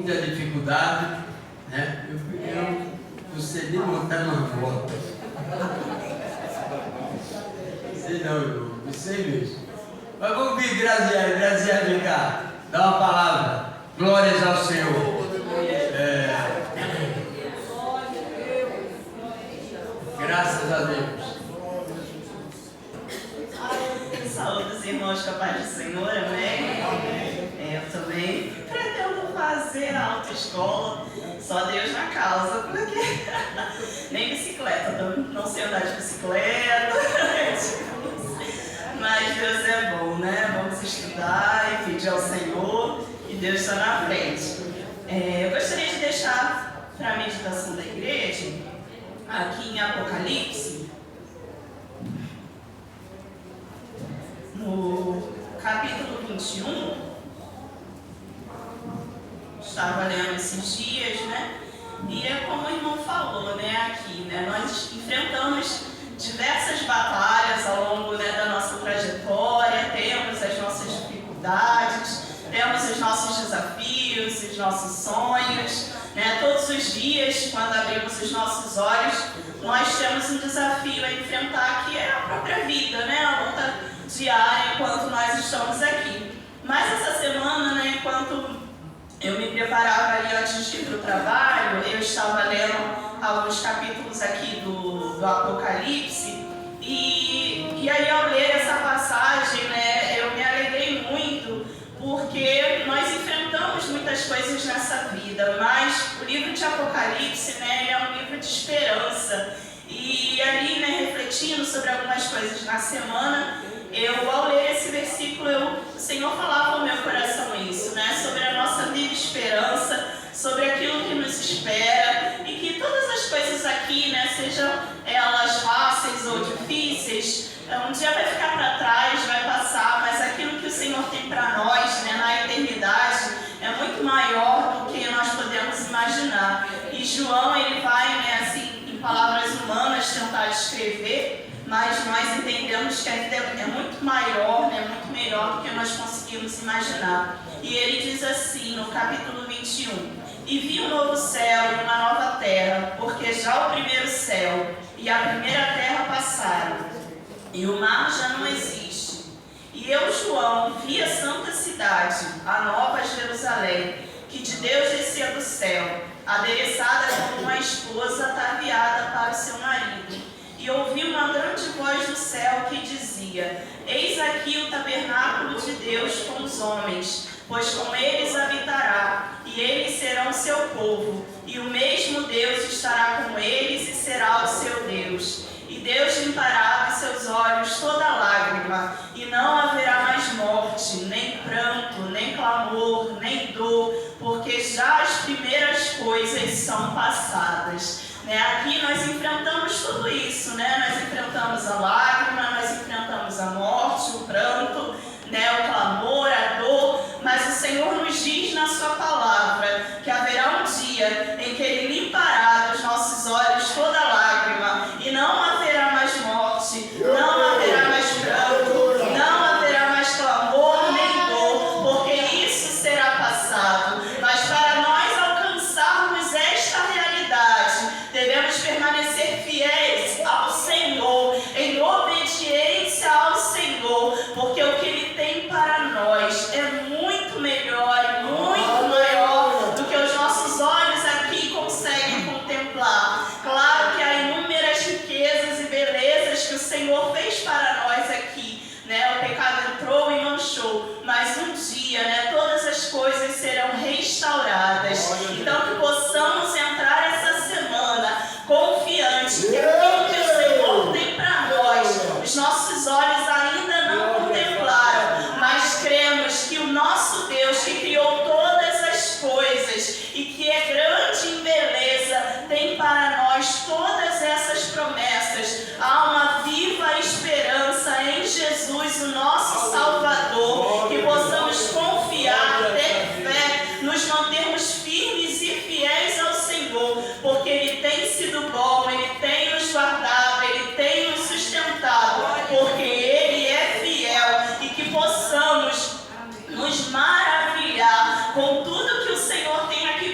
muita dificuldade, né? Eu consegui montar uma moto. Sei não, irmão, não sei mesmo. Mas vamos ouvir Graziele. Graziele, vem cá, dá uma palavra. Glórias ao Senhor. Graças a Deus. Saúde os irmãos com a paz do Senhor, amém? Eu também pretendo fazer a autoescola, só Deus na causa, porque nem bicicleta, não sei andar de bicicleta, mas Deus é bom, né? Vamos estudar e pedir ao Senhor e Deus está na frente. Eu gostaria de deixar para a meditação da igreja, aqui em Apocalipse, no capítulo 21, estava lendo esses dias, né? E é como o irmão falou, né, aqui, né? Nós enfrentamos diversas batalhas ao longo, né, da nossa trajetória, temos as nossas dificuldades, temos os nossos desafios, os nossos sonhos, né? Todos os dias, quando abrimos os nossos olhos, nós temos um desafio a enfrentar, que é a própria vida, né? A luta diária enquanto nós estamos aqui. Mas essa semana, né, enquanto eu me preparava ali antes de ir para o trabalho, eu estava lendo alguns capítulos aqui do Apocalipse, e aí ao ler essa passagem, né, eu me alegrei muito, porque nós enfrentamos muitas coisas nessa vida, mas o livro de Apocalipse, né, ele é um livro de esperança. E ali, né, refletindo sobre algumas coisas na semana, ao ler esse versículo, o Senhor falava ao meu coração isso, né? Sobre a nossa vida e esperança, sobre aquilo que nos espera, e que todas as coisas aqui, né, sejam elas fáceis ou difíceis, um dia vai ficar para trás, vai passar, mas aquilo que o Senhor tem para nós, né, na eternidade, é muito maior do que nós podemos imaginar. E João, ele vai, né, assim, em palavras humanas, tentar descrever, mas nós entendemos que a vida é muito maior, né, muito melhor do que nós conseguimos imaginar. E ele diz assim, no capítulo 21, e vi um novo céu e uma nova terra, porque já o primeiro céu e a primeira terra passaram, e o mar já não existe. E eu, João, vi a santa cidade, a nova Jerusalém, que de Deus descia do céu, adereçada como uma esposa ataviada para o seu marido. E ouvi uma grande voz do céu que dizia, eis aqui o tabernáculo de Deus com os homens, pois com eles habitará, e eles serão seu povo, e o mesmo Deus estará com eles e será o seu Deus. E Deus limpará dos seus olhos toda lágrima, e não haverá mais morte, nem pranto, nem clamor, nem dor, porque já as primeiras coisas são passadas. Né? Aqui nós enfrentamos tudo isso, né? Nós enfrentamos a lágrima, nós enfrentamos a morte, o pranto, né? O clamor, a dor, mas o Senhor nos diz na sua palavra que haverá um dia em que Ele limpará dos nossos olhos toda lágrima, e não haverá mais morte, não haverá mais pranto, não haverá mais clamor nem dor, porque isso será passado. Mas para nós alcançarmos esta realidade, devemos permanecer fiéis ao Senhor, em obediência ao Senhor, porque o que Ele tem para nós é muito melhor e muito maior do que os nossos olhos aqui conseguem contemplar. Claro que há inúmeras riquezas e belezas que o Senhor fez para nós aqui, né? O pecado entrou e manchou, mas um dia, né, todas as coisas serão restauradas. Então que possamos entrar essa semana confiante que aquilo que o Senhor tem para nós, os nossos olhos ainda não contemplaram, mas cremos que o nosso Deus, que criou todas as coisas e que é grande em beleza, tem para nós todas essas promessas. Há uma viva esperança em Jesus, o nosso Salvador, que possamos confiar, ter fé, nos mantermos firmes e fiéis ao Senhor, porque Ele tem sido bom, Ele tem nos guardado, Ele tem nos sustentado, porque Ele é fiel, e que possamos nos maravilhar com tudo que o Senhor tem aqui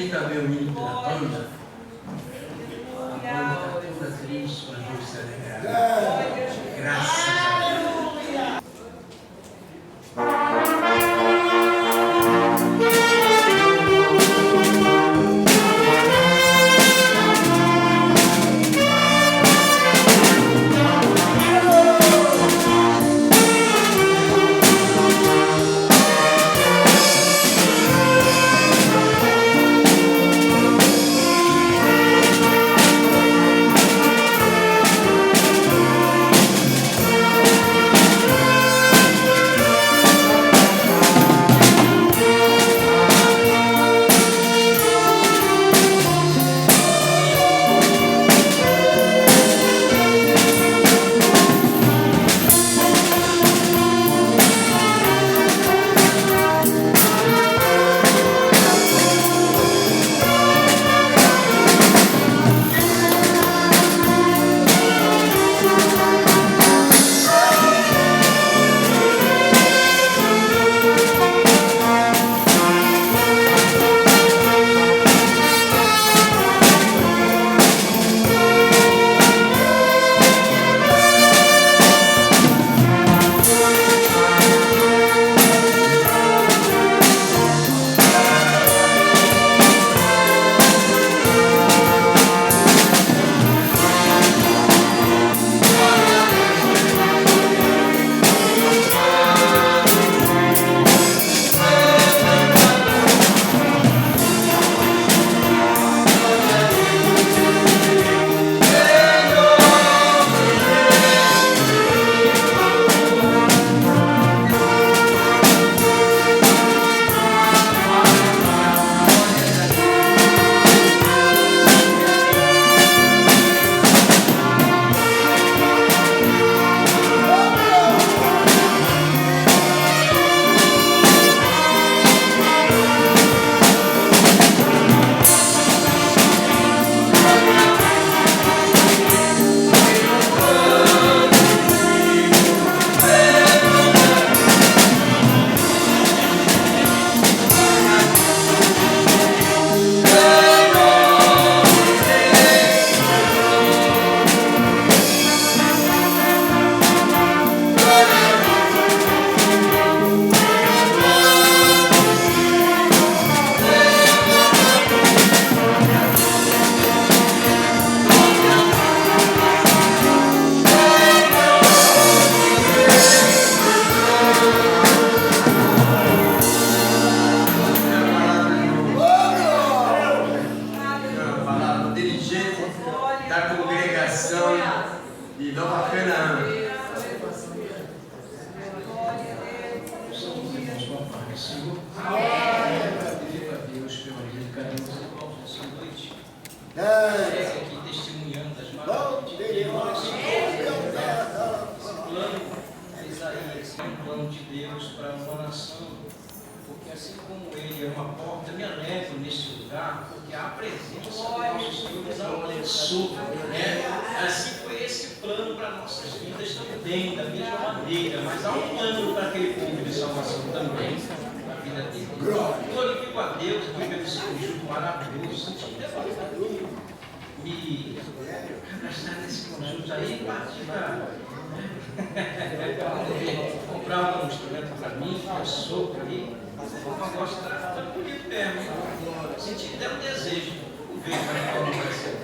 Tem também o hino da banda. A banda está toda triste, mas vamos se alegrar. Graças a Deus. Da congregação de Nova Canaã. Senhor, agradecer a Deus pela vida de cada um dos irmãos nessa noite. Aqui testemunhando das maravilhas de Deus. Esse plano de Isaías é um plano de Deus para uma nação. Porque assim como Ele é uma porta, me alegro nesse lugar, porque a presença do nosso Senhor nos alcançou, né? Assim foi esse plano para nossas vidas também, da mesma maneira, mas há um plano para aquele povo de salvação também, na vida dele. Glorifico a Deus aqui pelo esse conjunto maravilhoso. Me abraçar nesse conjunto aí, partir para comprar um instrumento para mim, um sopro ali. Eu gosto de bonito mesmo. Senti até um desejo de ver como vai ser.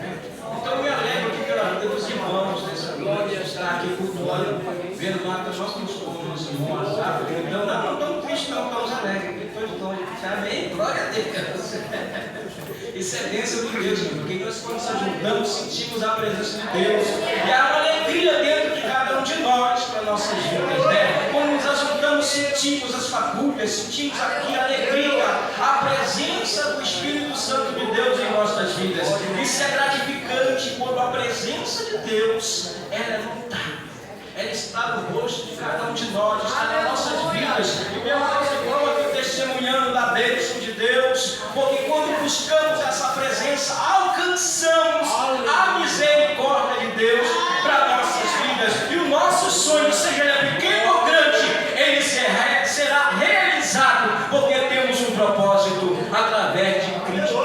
Então eu me alegro aqui pela vida dos irmãos, nessa glória, estar aqui cultuando, vendo lá que nós nos pomos, irmão Azar, então não tão triste, não tão alegre, porque todos estão. Amém? Glória a Deus. Isso é bênção de Deus, porque nós quando nos juntamos sentimos a presença de Deus. E há uma alegria dentro de cada um de nós para nossas vidas, né? Quando nos ajuntamos, sentimos as fagulhas, sentimos aqui a alegria, a presença do Espírito Santo de Deus em nossas vidas. Isso é gratificante quando a presença de Deus ela é notável. Ela está no rosto de cada um de nós, está nas nossas vidas. E meu Deus, eu aqui testemunhando da bênção de Deus, porque quando buscamos essa presença, alcançamos a misericórdia de Deus para nossas vidas. E o nosso sonho, seja ele pequeno ou grande, ele será realizado, porque temos um propósito através de Cristo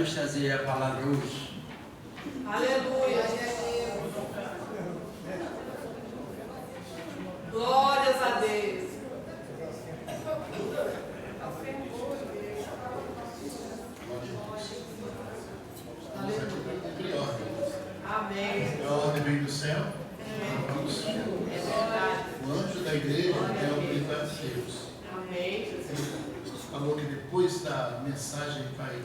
nos trazer a palavra hoje. Aleluia. Glórias a Deus. Amém. A ordem vem do céu. O anjo da igreja é a autoridade de Deus. Amém. Jesus falou que depois da mensagem vai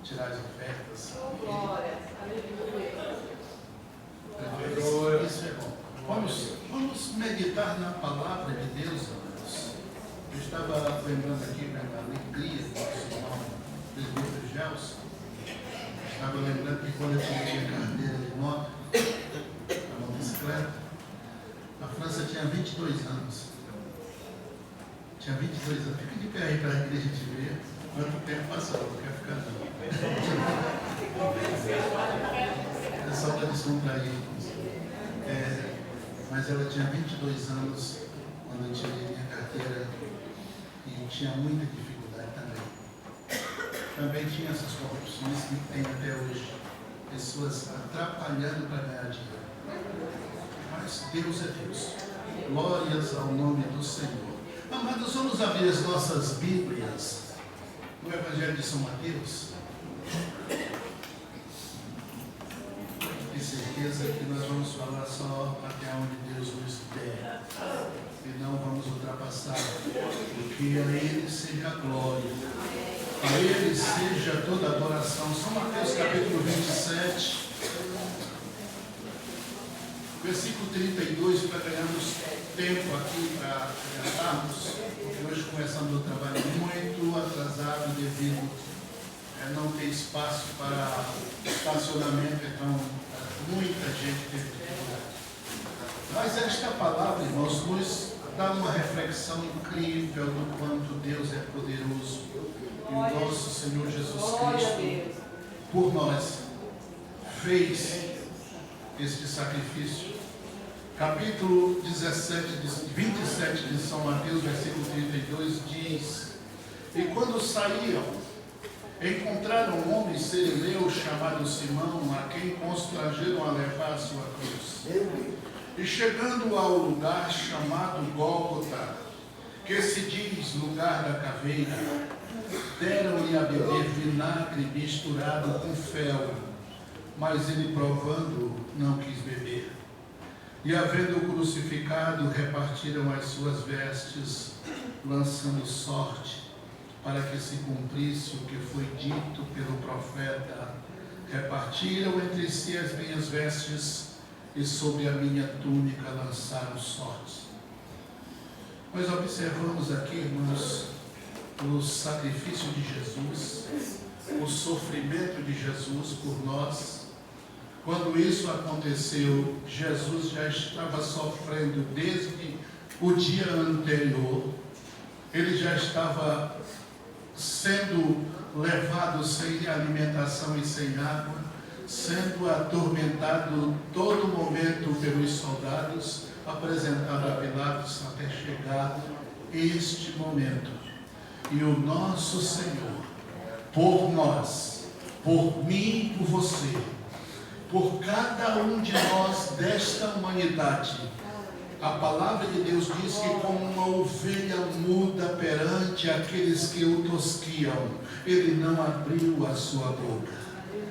tirar as ofertas. Glória. Aleluia. Isso é bom. Vamos meditar na palavra de Deus, amados. Eu estava lembrando aqui da alegria do nosso irmão presbítero Gelson. Estava lembrando que quando eu tirei a carteira de moto, a motocicleta, a França tinha 22 anos. Tinha 22 anos. Fica de pé aí para a igreja te ver. Quanto tempo passou? Não quer ficar não. É só para descontrair. Mas ela tinha 22 anos quando eu tirei minha carteira e tinha muita dificuldade também. Também tinha essas corrupções que tem até hoje. Pessoas atrapalhando para ganhar dinheiro. Mas Deus é Deus. Glórias ao nome do Senhor. Amados, vamos abrir as nossas Bíblias no Evangelho de São Mateus. Tenho certeza que nós vamos falar só até onde Deus nos der. E não vamos ultrapassar. Porque a Ele seja a glória. A Ele seja toda a adoração. São Mateus capítulo 27. Versículo 32, para ganharmos tempo aqui para cantarmos, porque hoje começamos o trabalho muito atrasado devido a não ter espaço para estacionamento, então muita gente teve dificuldade. Mas esta palavra, irmãos, nos dá uma reflexão incrível do quanto Deus é poderoso e o nosso Senhor Jesus Cristo, por nós, fez este sacrifício. Capítulo 27 de São Mateus, versículo 32, diz: E quando saíam, encontraram um homem sireneu chamado Simão, a quem constrangeram a levar a sua cruz. E chegando ao lugar chamado Gólgota, que se diz lugar da caveira, deram-lhe a beber vinagre misturado com fel, mas ele, provando, não quis beber. E, havendo crucificado, repartiram as suas vestes, lançando sorte, para que se cumprisse o que foi dito pelo profeta: repartiram entre si as minhas vestes, e sobre a minha túnica lançaram sorte. Nós observamos aqui, irmãos, o sacrifício de Jesus, o sofrimento de Jesus por nós. Quando isso aconteceu, Jesus já estava sofrendo desde o dia anterior. Ele já estava sendo levado sem alimentação e sem água, sendo atormentado todo momento pelos soldados, apresentado a Pilatos até chegar este momento. E o nosso Senhor, por nós, por mim e por você, por cada um de nós desta humanidade, a palavra de Deus diz que como uma ovelha muda perante aqueles que o tosquiam, ele não abriu a sua boca.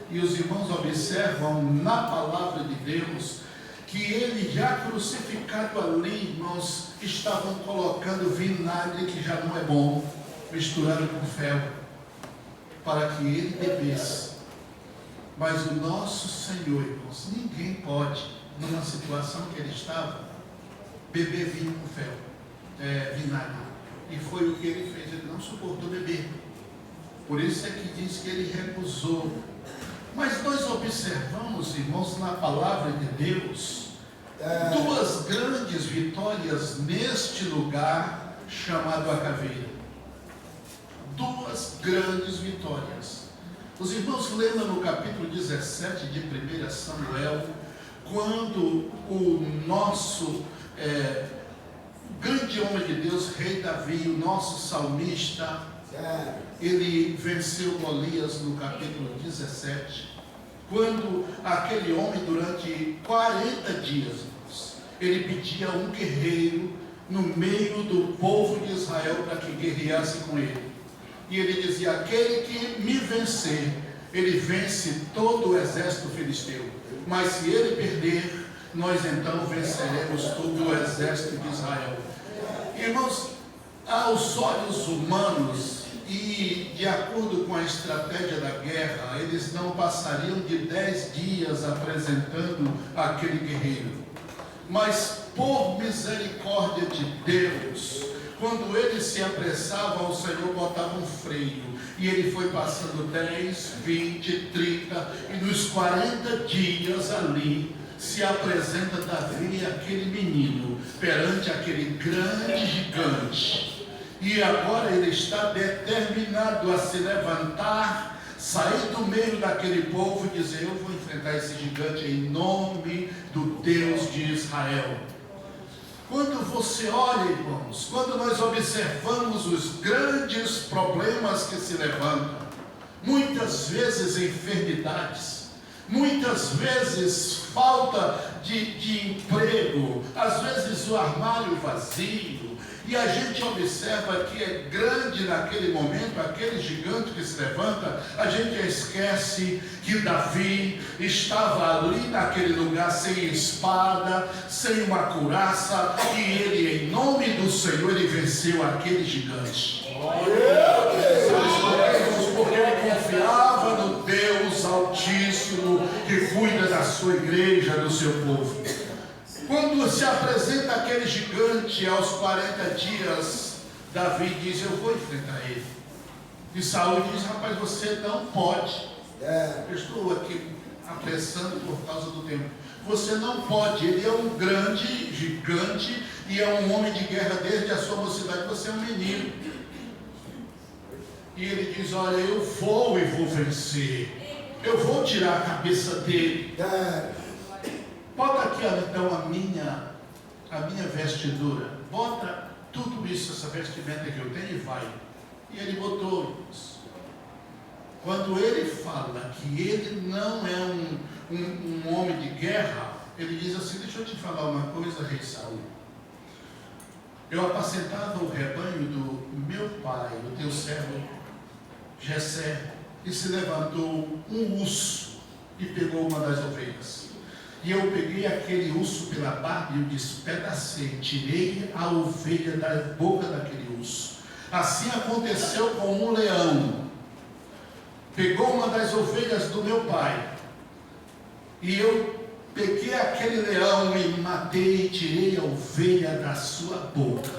E os irmãos observam na palavra de Deus que ele já crucificado ali, irmãos, estavam colocando vinagre que já não é bom, misturado com fel, para que ele bebesse. Mas o nosso Senhor, irmãos, ninguém pode, numa situação que ele estava, beber vinho com fel, vinagre. E foi o que ele fez, ele não suportou beber. Por isso é que diz que ele recusou. Mas nós observamos, irmãos, na palavra de Deus, duas grandes vitórias neste lugar chamado a caveira. Duas grandes vitórias. Os irmãos lembram no capítulo 17 de 1 Samuel, quando o nosso grande homem de Deus, rei Davi, o nosso salmista, Ele venceu Golias no capítulo 17, quando aquele homem, durante 40 dias, ele pedia um guerreiro no meio do povo de Israel para que guerreasse com ele. E ele dizia: aquele que me vencer, ele vence todo o exército filisteu. Mas se ele perder, nós então venceremos todo o exército de Israel. Irmãos, aos olhos humanos e de acordo com a estratégia da guerra, eles não passariam de 10 dias apresentando aquele guerreiro. Mas por misericórdia de Deus, quando ele se apressava, o Senhor botava um freio, e ele foi passando 10, 20, 30, e nos 40 dias ali se apresenta Davi, aquele menino, perante aquele grande gigante. E agora ele está determinado a se levantar, sair do meio daquele povo e dizer: eu vou enfrentar esse gigante em nome do Deus de Israel. Quando você olha, irmãos, quando nós observamos os grandes problemas que se levantam, muitas vezes enfermidades, muitas vezes falta de emprego, às vezes o armário vazio, e a gente observa que é grande naquele momento, aquele gigante que se levanta, a gente esquece que Davi estava ali naquele lugar sem espada, sem uma couraça, e ele, em nome do Senhor, ele venceu aquele gigante. Porque ele confiava no Deus Altíssimo, que cuida da sua igreja, do seu povo. Quando se apresenta aquele gigante aos 40 dias, Davi diz: eu vou enfrentar ele. E Saul diz: rapaz, você não pode. Eu estou aqui apressando por causa do tempo. Você não pode, ele é um grande gigante e é um homem de guerra desde a sua mocidade, você é um menino. E ele diz: olha, eu vou vencer, eu vou tirar a cabeça dele. Bota aqui então a minha vestidura, bota tudo isso, essa vestimenta que eu tenho, e vai. E ele botou isso. Quando ele fala que ele não é um homem de guerra, ele diz assim: deixa eu te falar uma coisa, rei Saul. Eu apacentava o rebanho do meu pai, do teu servo Jessé, e se levantou um urso e pegou uma das ovelhas. E eu peguei aquele urso pela barba e o despedacei, tirei a ovelha da boca daquele urso. Assim aconteceu com um leão. Pegou uma das ovelhas do meu pai, e eu peguei aquele leão e matei e tirei a ovelha da sua boca.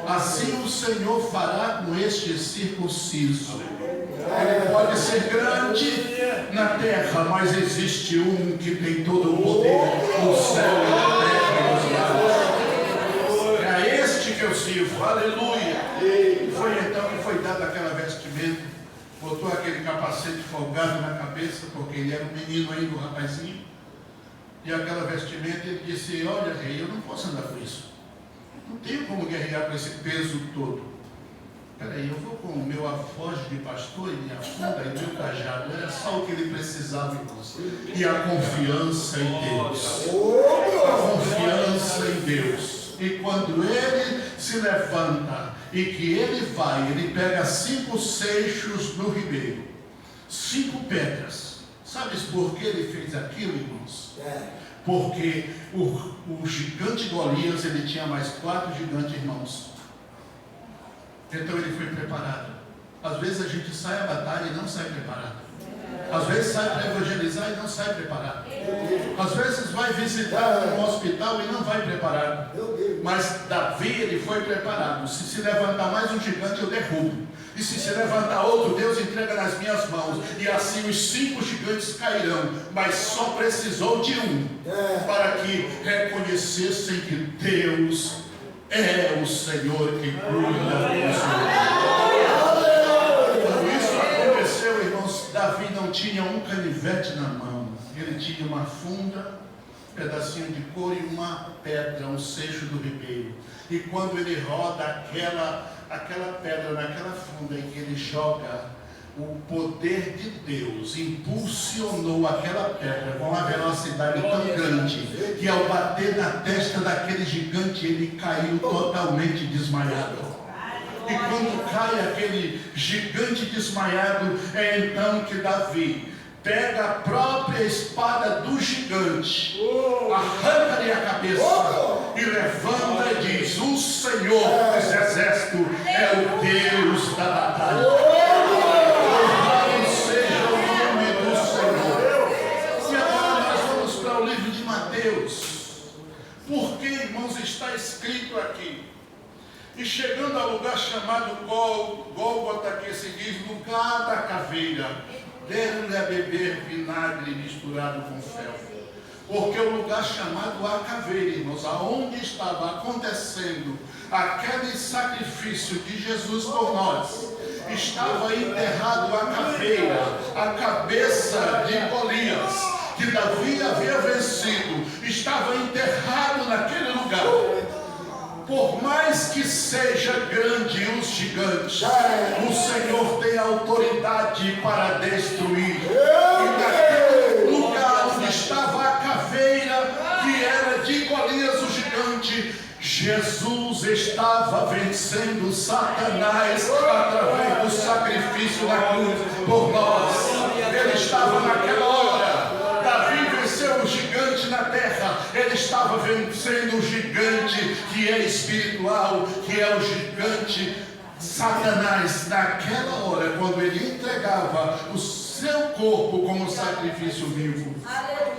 Assim o Senhor fará com este circunciso. Ele pode ser grande na terra, mas existe um que tem todo o poder no céu e na terra e nos mares. É a este que eu sirvo, aleluia. E foi então que foi dada aquela vestimenta, botou aquele capacete folgado na cabeça, porque ele era um menino ainda, um rapazinho, e aquela vestimenta. Ele disse: olha, rei, eu não posso andar com isso, não tenho como guerrear com esse peso todo. Peraí, eu vou com o meu alforje de pastor e minha funda e meu cajado. Era só o que ele precisava, irmãos. E a confiança em Deus. A confiança em Deus. E quando ele se levanta e que ele vai, ele pega 5 seixos no ribeiro, 5 pedras. Sabes por que ele fez aquilo, irmãos? Porque o gigante Golias, ele tinha mais 4 gigantes irmãos. Então ele foi preparado. Às vezes a gente sai à batalha e não sai preparado. Às vezes sai para evangelizar e não sai preparado. Às vezes vai visitar um hospital e não vai preparado. Mas Davi, ele foi preparado. Se levantar mais um gigante, eu derrubo. E se levantar outro, Deus entrega nas minhas mãos. E assim os 5 gigantes cairão. Mas só precisou de um, para que reconhecessem que Deus é o Senhor que cuida do Senhor. Quando isso aconteceu, irmãos, Davi não tinha um canivete na mão. Ele tinha uma funda pedacinho de couro e uma pedra, um seixo do ribeiro. E quando ele roda aquela pedra naquela funda em que ele joga, o poder de Deus impulsionou aquela pedra com uma velocidade tão grande que ao bater na testa daquele gigante ele caiu totalmente desmaiado. E quando cai aquele gigante desmaiado, é então que Davi pega a própria espada do gigante, arranca-lhe a cabeça e levanta e diz: o Senhor dos exércitos é o Deus da batalha. Louvado seja o nome do Senhor. E agora nós vamos para o livro de Mateus. Porque, irmãos, está escrito aqui: e chegando ao lugar chamado Gólgota, que se diz lugar da caveira, deram-lhe a beber vinagre misturado com fel. Porque o lugar chamado a caveira, irmãos, aonde estava acontecendo aquele sacrifício de Jesus por nós, estava enterrado a caveira, a cabeça de Golias, que Davi havia vencido, estava enterrado naquele lugar. Por mais que seja grande os gigantes, o Senhor tem autoridade para destruir. E naquele lugar onde estava a caveira, que era de Golias o gigante, Jesus estava vencendo Satanás através do sacrifício na cruz por nós. Ele estava naquela hora. Davi venceu o gigante na terra. Ele estava vencendo o gigante que é espiritual, que é o gigante Satanás. Naquela hora, quando ele entregava o seu corpo como sacrifício vivo,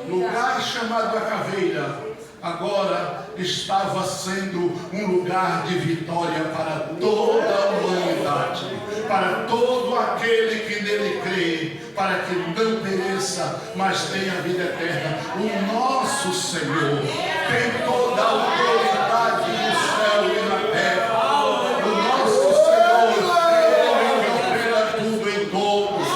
lugar chamado a caveira, agora estava sendo um lugar de vitória para toda a humanidade, para todo aquele que nele crê, para que não pereça, mas tenha vida eterna. O nosso Senhor tem toda a autoridade no céu e na terra. O nosso Senhor é Ele que opera tudo em todos.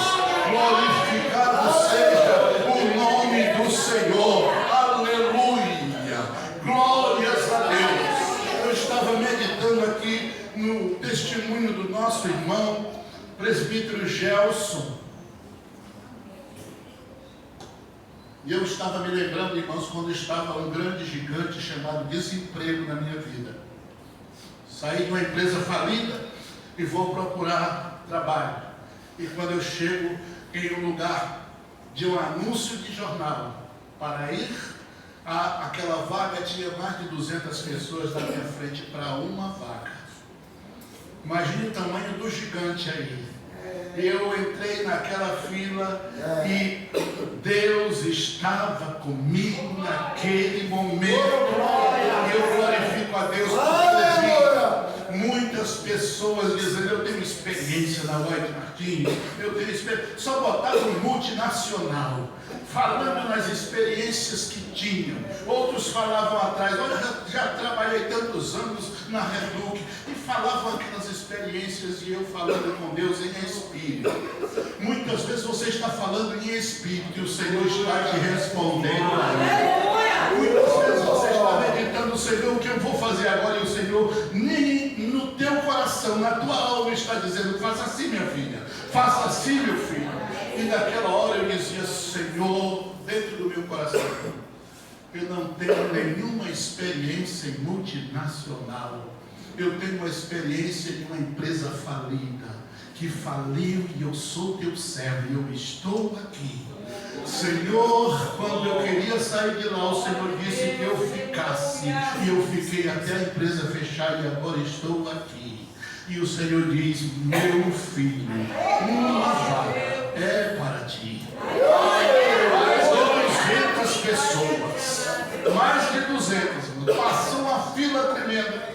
Glorificado seja o nome do Senhor. Aleluia. Glórias a Deus. Eu estava meditando aqui no testemunho do nosso irmão, presbítero Gelson. E eu estava me lembrando, irmãos, quando estava um grande gigante chamado desemprego na minha vida. Saí de uma empresa falida e vou procurar trabalho. E quando eu chego em um lugar de um anúncio de jornal para ir àquela vaga, tinha mais de 200 pessoas na minha frente para uma vaga. Imagine o tamanho do gigante aí. Eu entrei naquela fila e Deus estava comigo naquele momento. E eu glorifico a Deus por muitas pessoas dizendo: eu tenho experiência na White Martins, eu tenho experiência. Só botavam multinacional, falando nas experiências que tinham. Outros falavam atrás: olha, já trabalhei tantos anos na Redux, e falavam aquelas experiências, e eu falando com Deus em espírito. Muitas vezes você está falando em espírito e o Senhor está te respondendo. Muitas vezes você está meditando: Senhor, o que eu vou fazer agora? E o Senhor, nem no teu coração, na tua alma, está dizendo: faça assim, minha filha, faça assim, meu filho. E naquela hora eu dizia: Senhor, dentro do meu coração, eu não tenho nenhuma experiência em multinacional. Eu tenho uma experiência de uma empresa falida, que faliu, e eu sou teu servo, e eu estou aqui. Senhor, quando eu queria sair de lá, o Senhor disse que eu ficasse, e eu fiquei até a empresa fechar, e agora estou aqui. E o Senhor diz: meu filho, uma vaga é para ti. Mais de 200 pessoas, mais de 200, passou uma fila tremenda.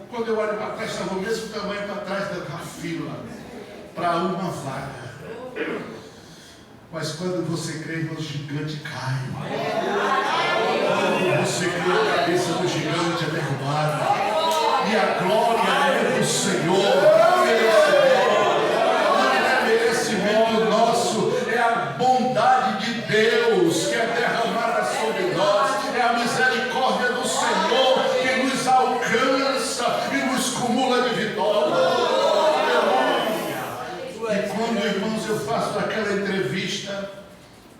Quando eu olho para trás, estava o mesmo tamanho para trás da fila, para uma vaga. Mas quando você crê, o gigante cai. Quando você crê, a cabeça do gigante é derrubada. E a glória é do Senhor. Não é merecimento nosso, é a bondade de Deus que é derramada sobre nós.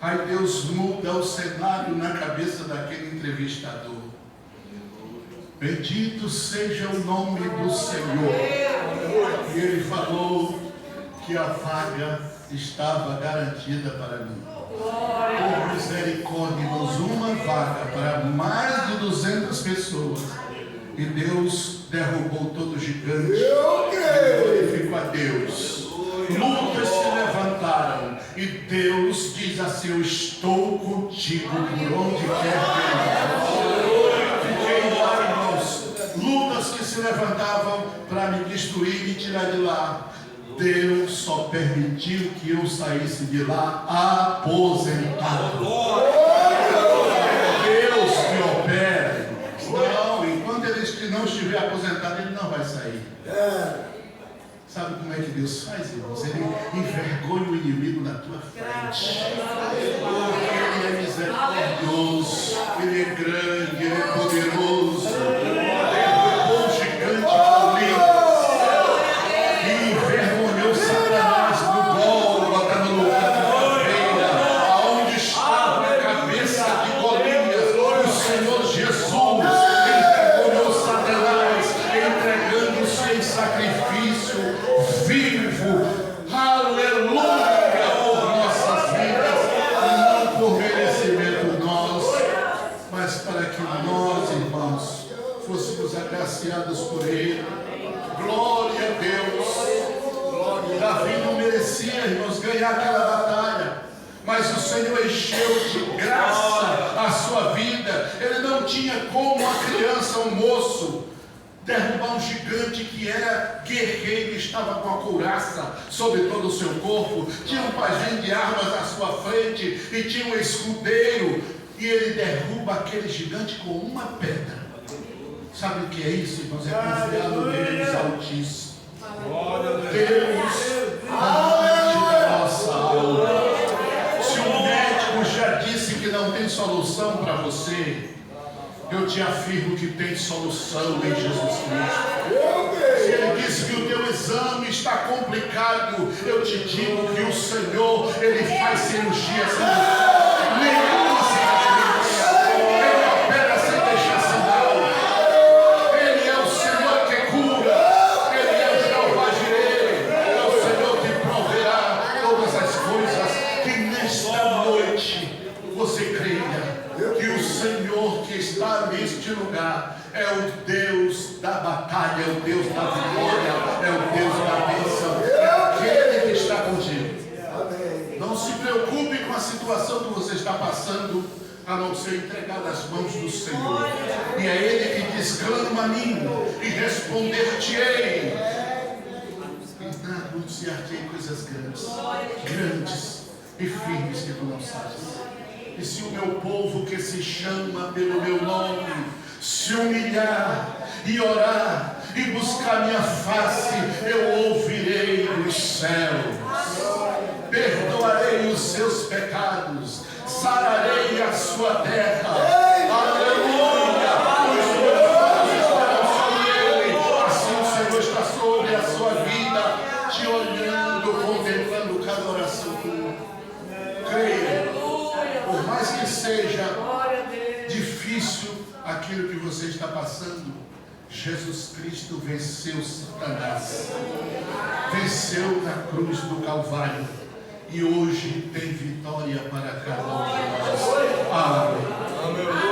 Aí Deus muda o cenário na cabeça daquele entrevistador. Bendito seja o nome do Senhor. E ele falou que a vaga estava garantida para mim. Por misericórdia, uma vaga para mais de 200 pessoas. E Deus derrubou todo o gigante. Glorificou a Deus. Lutas se levantaram. E Deus diz assim: eu estou contigo por onde quer que fiquei lá, irmãos. Lutas que se levantavam para me destruir e me tirar de lá. Deus só permitiu que eu saísse de lá aposentado. Deus que opera. Não, enquanto ele não estiver aposentado, ele não vai sair. Sabe como é que Deus faz, irmãos? Ele envergonha o inimigo na tua frente. Ele é misericordioso, ele é grande, ele é poderoso. Ele derrubou o gigante Golias. E envergonhou Satanás no Gólgota, no lugar da caveira, aonde estava a cabeça de Golias, o Senhor Jesus. Envergonhou Satanás, entregando-se em sacrifício vivo, aleluia, por nossas vidas, não por merecimento nosso, mas para que nós, irmãos, fôssemos agraciados por Ele. Glória a Deus. Davi não merecia, irmãos, ganhar aquela batalha, mas o Senhor encheu de graça a sua vida. Ele não tinha como a criança, um moço, derrubar um gigante que era guerreiro, estava com a couraça sobre todo o seu corpo, tinha um pajem de armas à sua frente e tinha um escudeiro, e ele derruba aquele gigante com uma pedra. Sabe o que é isso, irmãos? É confiar no Deus Altíssimo. Deus amante da nossa alma. Se o médico já disse que não tem solução para você, eu te afirmo que tem solução em Jesus Cristo. Se ele disse que o teu exame está complicado, eu te digo que o Senhor, ele faz cirurgia sem nenhuma cicatriz. Ele opera sem deixar sinal. Ele é o Senhor que cura. Ele é o Jeová Jireh. É o Senhor que proverá todas as coisas. Que nesta noite você creia que o Senhor que está neste lugar é o Deus da batalha, é o Deus da vitória, é o Deus da bênção, é aquele que está contigo. Não se preocupe com a situação que você está passando, a não ser entregar nas mãos do Senhor. E é Ele que diz: clama a mim e responder-te-ei. E anunciar-te-ei coisas grandes e firmes que tu não sabes. E se o meu povo que se chama pelo meu nome se humilhar e orar e buscar minha face, eu ouvirei dos céus, perdoarei os seus pecados, sararei a sua terra. Aleluia! Os meus olhos estarão sobre ele. Assim o Senhor está sobre a sua vida, te olhando, contemplando cada oração tua. Creia. Por mais que seja difícil aquilo que você está passando, Jesus Cristo venceu Satanás, venceu na cruz do Calvário, e hoje tem vitória para cada um de nós. Amém.